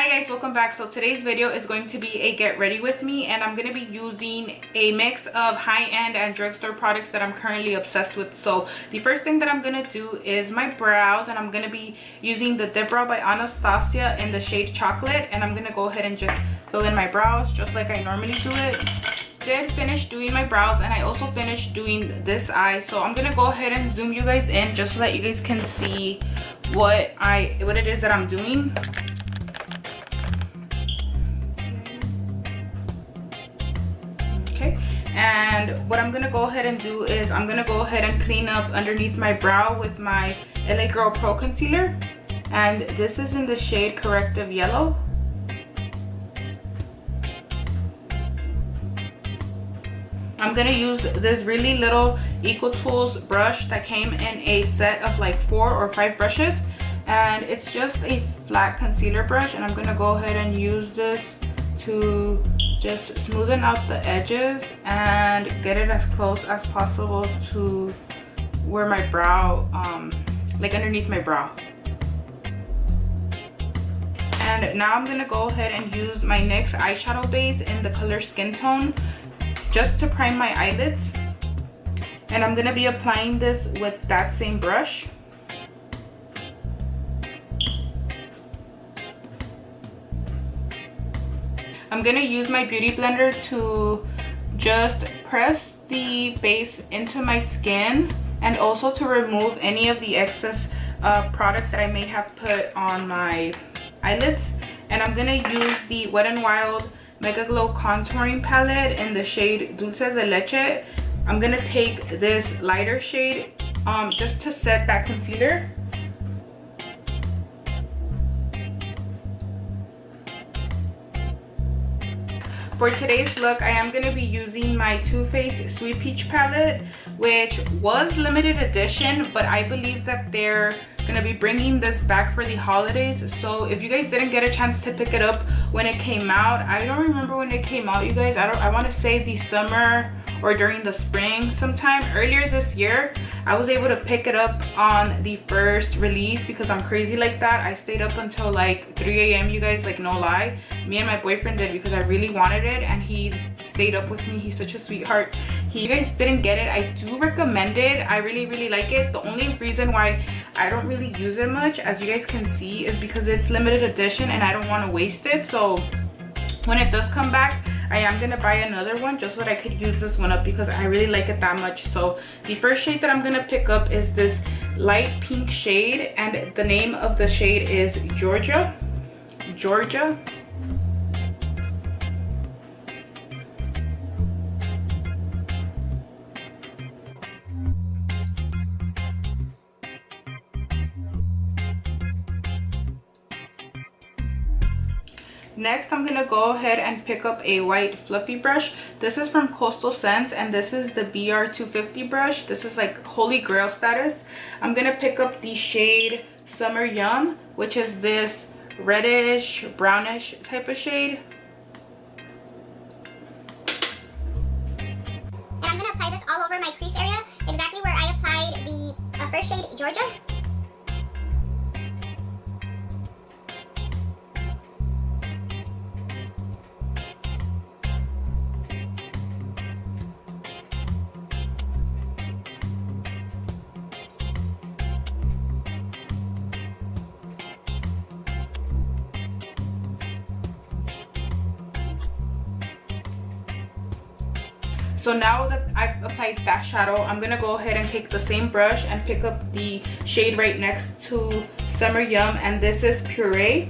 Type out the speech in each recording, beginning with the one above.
Hi guys, welcome back. So today's video is going to be a get ready with me, and I'm going to be using a mix of high-end and drugstore products that I'm currently obsessed with. So the first thing that I'm going to do is my brows, and I'm going to be using the Dipbrow by Anastasia in the shade Chocolate, and I'm going to go ahead and just fill in my brows just like I normally do it. Did finish doing my brows, and I also finished doing this eye, so I'm going to go ahead and zoom you guys in just so that you guys can see what it is that I'm doing. And what I'm gonna go ahead and do is I'm gonna go ahead and clean up underneath my brow with my LA Girl Pro Concealer, and this is in the shade Corrective Yellow. I'm gonna use this really little Eco Tools brush that came in a set of like 4 or 5 brushes, and it's just a flat concealer brush, and I'm gonna go ahead and use this to just smoothen out the edges and get it as close as possible to where my brow, like underneath my brow. And now I'm gonna go ahead and use my NYX eyeshadow base in the color Skintone just to prime my eyelids. And I'm gonna be applying this with that same brush. I'm gonna use my beauty blender to just press the base into my skin, and also to remove any of the excess product that I may have put on my eyelids. And I'm gonna use the Wet n Wild Megaglo contouring palette in the shade Dulce de Leche. I'm gonna take this lighter shade just to set that concealer. For today's look, I am going to be using my Too Faced Sweet Peach palette, which was limited edition, but I believe that they're going to be bringing this back for the holidays. So if you guys didn't get a chance to pick it up when it came out, I don't remember when it came out, you guys. I want to say the summer or during the spring sometime earlier this year. I was able to pick it up on the first release because I'm crazy like that. I stayed up until like 3 a.m. you guys, like no lie. Me and my boyfriend did because I really wanted it, and he stayed up with me. He's such a sweetheart. You guys didn't get it, I do recommend it. I really like it. The only reason why I don't really use it much, as you guys can see, is because it's limited edition and I don't want to waste it. So when it does come back, I am gonna buy another one just so that I could use this one up because I really like it that much. So the first shade that I'm gonna pick up is this light pink shade, and the name of the shade is Georgia. Next, I'm gonna go ahead and pick up a white fluffy brush. This is from Coastal Scents, and this is the BR250 brush. This is like holy grail status. I'm gonna pick up the shade Summer Yum, which is this reddish brownish type of shade. And I'm gonna apply this all over my crease area, exactly where I applied the first shade Georgia. So now that I've applied that shadow, I'm gonna go ahead and take the same brush and pick up the shade right next to Summer Yum, and this is Puree.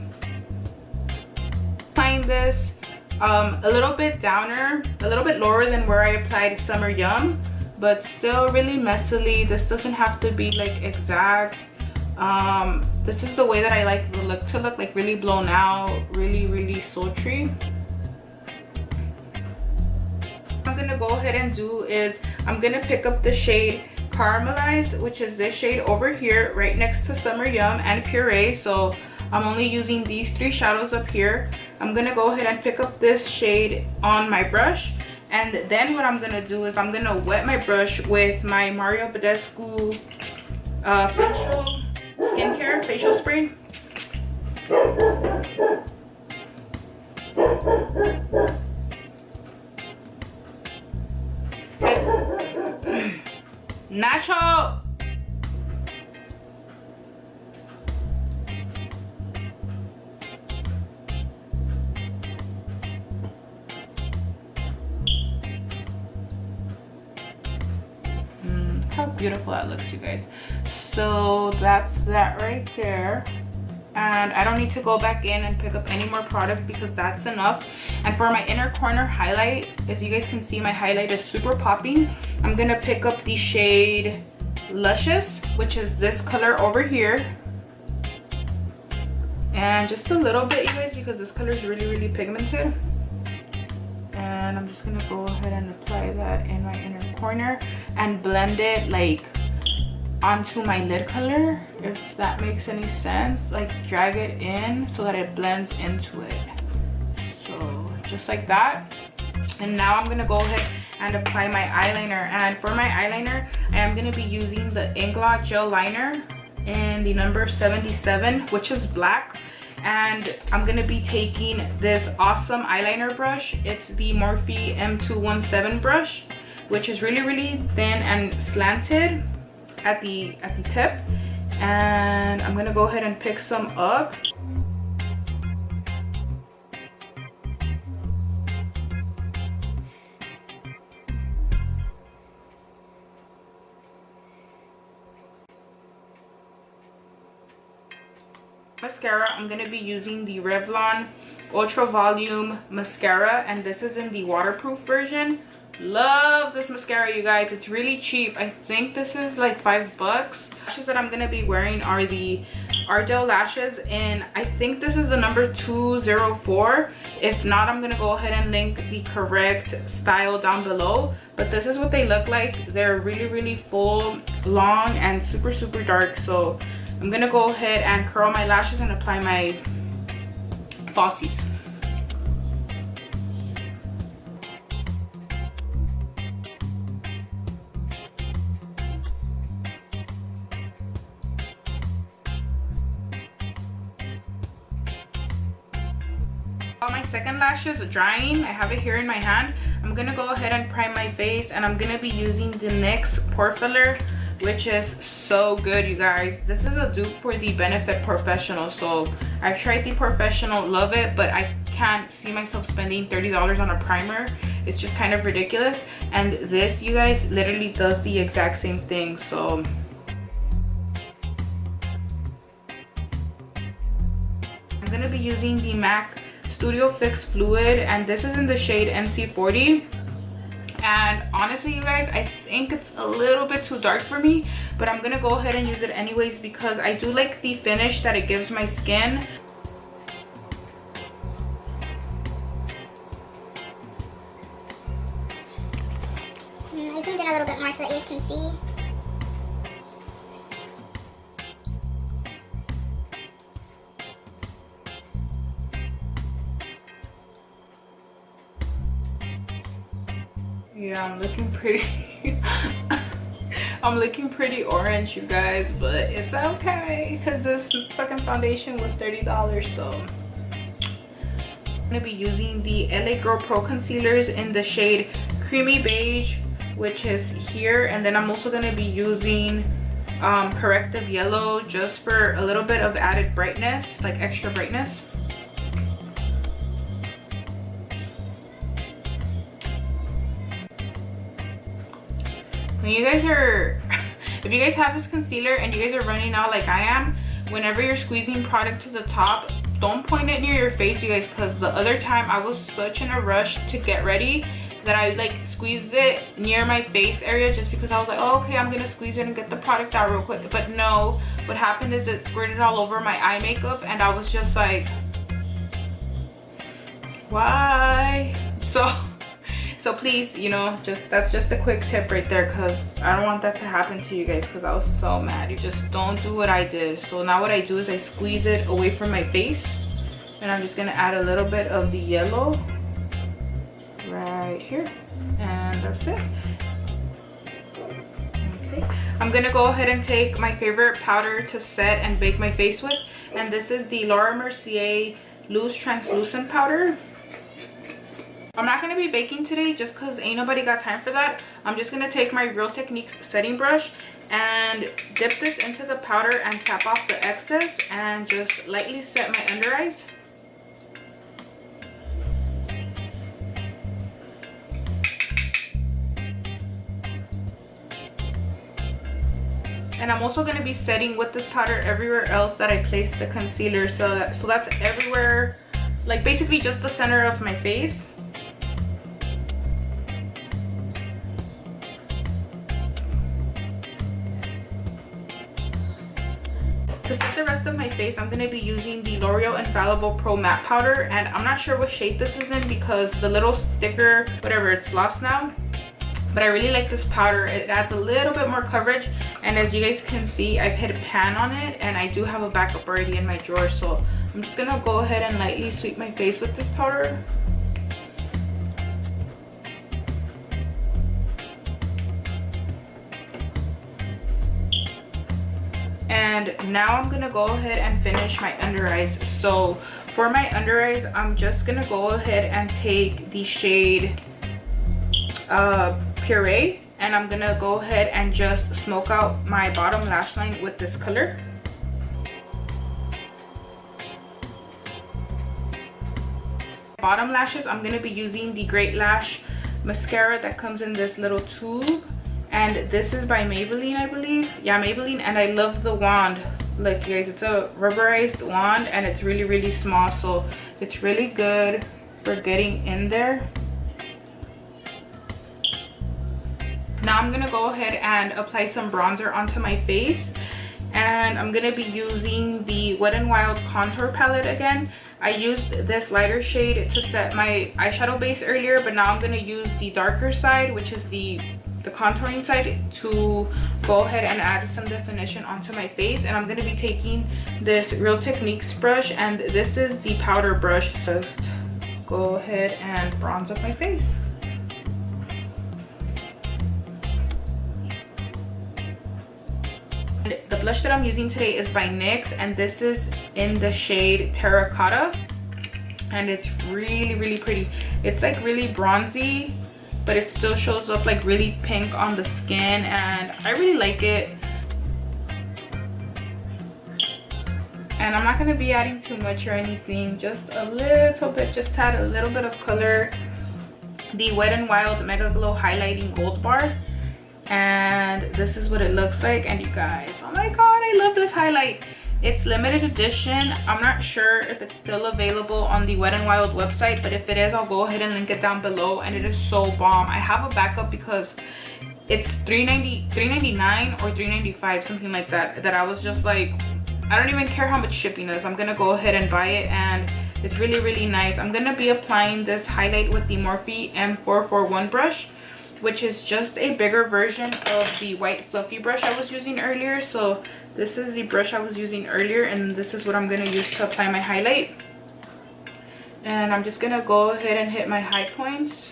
Applying this a little bit downer, a little bit lower than where I applied Summer Yum, but still really messily. This doesn't have to be like exact. This is the way that I like the look to look, like really blown out, really sultry. What I'm gonna go ahead and do is I'm gonna pick up the shade Caramelized, which is this shade over here right next to Summer Yum and Puree. So I'm only using these 3 shadows up here. I'm gonna go ahead and pick up this shade on my brush, and then what I'm gonna do is I'm gonna wet my brush with my Mario Badescu facial skincare facial spray. Natural. How beautiful that looks, you guys. So that's that right there. And I don't need to go back in and pick up any more product because that's enough. And for my inner corner highlight, as you guys can see, my highlight is super popping. I'm gonna pick up the shade Luscious, which is this color over here, and just a little bit, you guys, because this color is really pigmented. And I'm just gonna go ahead and apply that in my inner corner and blend it like onto my lid color, if that makes any sense. Like drag it in so that it blends into it. So just like that. And now I'm gonna go ahead and apply my eyeliner. And for my eyeliner, I am gonna be using the Inglot Gel Liner in the number 77, which is black. And I'm gonna be taking this awesome eyeliner brush. It's the Morphe M217 brush, which is really thin and slanted at the tip. And I'm gonna go ahead and pick some up. Mascara, I'm gonna be using the Revlon Ultra Volume Mascara, and this is in the waterproof version. Love this mascara, you guys. It's really cheap. I think this is like $5. Lashes that I'm gonna be wearing are the Ardell Lashes, and I think this is the number 204. If not, I'm gonna go ahead and link the correct style down below. But this is what they look like. They're really full, long, and super dark. So I'm gonna go ahead and curl my lashes and apply my falsies. While my second lash is drying, I have it here in my hand. I'm gonna go ahead and prime my face, and I'm gonna be using the NYX Pore Filler, which is so good, you guys. This is a dupe for the Benefit Professional. So I've tried the Professional, love it, but I can't see myself spending $30 on a primer. It's just kind of ridiculous. And this, you guys, literally does the exact same thing. So I'm gonna be using the MAC Studio Fix Fluid, and this is in the shade NC40. And honestly, you guys, I think it's a little bit too dark for me, but I'm gonna go ahead and use it anyways because I do like the finish that it gives my skin. I zoomed in a little bit more so that you guys can see. Yeah, I'm looking pretty I'm looking pretty orange, you guys, but it's okay because this fucking foundation was $30. So I'm gonna be using the LA Girl Pro concealers in the shade Creamy Beige, which is here. And then I'm also gonna be using Corrective Yellow just for a little bit of added brightness, like extra brightness. When you guys are, if you guys have this concealer and you guys are running out like I am, whenever you're squeezing product to the top, don't point it near your face, you guys, because the other time I was such in a rush to get ready that I like squeezed it near my face area just because I was like, oh, okay, I'm gonna squeeze it and get the product out real quick. But no, what happened is it squirted all over my eye makeup, and I was just like, why? So please, you know, that's just a quick tip right there, because I don't want that to happen to you guys, because I was so mad. You just don't do what I did. So now what I do is I squeeze it away from my face, and I'm just gonna add a little bit of the yellow right here, and that's it. Okay, I'm gonna go ahead and take my favorite powder to set and bake my face with, and this is the Laura Mercier Loose Translucent Powder. I'm not going to be baking today just because ain't nobody got time for that. I'm just going to take my Real Techniques setting brush and dip this into the powder and tap off the excess and just lightly set my under eyes. And I'm also going to be setting with this powder everywhere else that I placed the concealer. So that's everywhere, like basically just the center of my face. To set the rest of my face, I'm going to be using the L'Oreal Infallible Pro Matte Powder. And I'm not sure what shade this is in because the little sticker, whatever, it's lost now. But I really like this powder. It adds a little bit more coverage. And as you guys can see, I've hit a pan on it. And I do have a backup already in my drawer. So I'm just going to go ahead and lightly sweep my face with this powder. And now I'm gonna go ahead and finish my under eyes. So for my under eyes, I'm just gonna go ahead and take the shade Puree, and I'm gonna go ahead and just smoke out my bottom lash line with this color. Bottom lashes, I'm gonna be using the Great Lash mascara that comes in this little tube. And this is by Maybelline, I believe. Yeah, Maybelline. And I love the wand. Look, you guys, it's a rubberized wand and it's really, really small. So it's really good for getting in there. Now I'm gonna go ahead and apply some bronzer onto my face. And I'm gonna be using the Wet n Wild contour palette again. I used this lighter shade to set my eyeshadow base earlier, but now I'm gonna use the darker side, which is the contouring side, to go ahead and add some definition onto my face. And I'm going to be taking this Real Techniques brush, and this is the powder brush. Just go ahead and bronze up my face. And the blush that I'm using today is by NYX, and this is in the shade Terra Cotta, and it's really, really pretty. It's like really bronzy, but it still shows up like really pink on the skin, and I really like it. And I'm not going to be adding too much or anything, just a little bit, just to add a little bit of color. The Wet n Wild Megaglo Highlighting Gold Bar, and this is what it looks like. And you guys, oh my god, I love this highlight. It's limited edition. I'm not sure if it's still available on the Wet n Wild website, but if it is, I'll go ahead and link it down below. And it is so bomb. I have a backup because it's $3.99 or $3.95, something like that, that I was just like, I don't even care how much shipping is. I'm gonna go ahead and buy it, and it's really, really nice. I'm gonna be applying this highlight with the Morphe M441 brush, which is just a bigger version of the white fluffy brush I was using earlier. So this is the brush I was using earlier, and this is what I'm going to use to apply my highlight. And I'm just going to go ahead and hit my high points,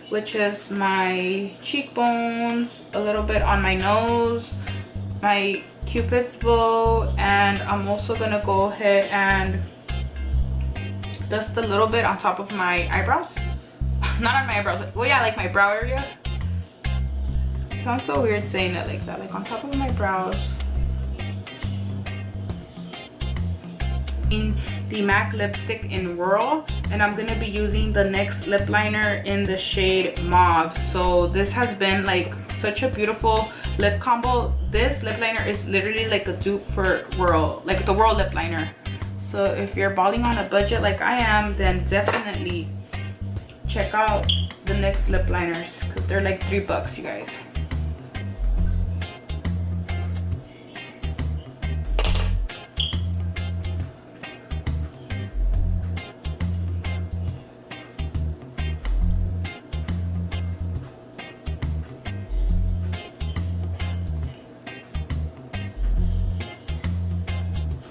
which is my cheekbones, a little bit on my nose, my cupid's bow, and I'm also going to go ahead and dust a little bit on top of my eyebrows. Not on my eyebrows, well yeah, like my brow area. It sounds so weird saying it like that, like on top of my brows. The MAC lipstick in Whirl, and I'm gonna be using the NYX Lip Liner in the shade Mauve. So this has been like such a beautiful lip combo. This lip liner is literally like a dupe for Whirl, like the Whirl lip liner. So if you're balling on a budget like I am, then definitely check out the NYX lip liners, because they're like $3, you guys.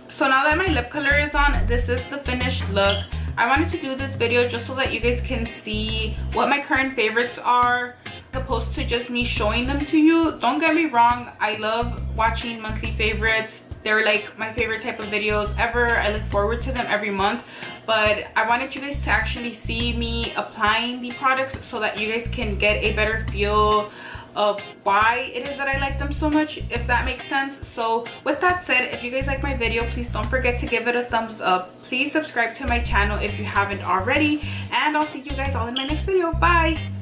So now that my lip color is on, this is the finished look. I wanted to do this video just so that you guys can see what my current favorites are, as opposed to just me showing them to you. Don't get me wrong, I love watching monthly favorites. they're like my favorite type of videos ever. I look forward to them every month, but I wanted you guys to actually see me applying the products so that you guys can get a better feel of why it is that I like them so much, if that makes sense. So with that said, if you guys like my video, please don't forget to give it a thumbs up. Please subscribe to my channel if you haven't already, and I'll see you guys all in my next video. Bye.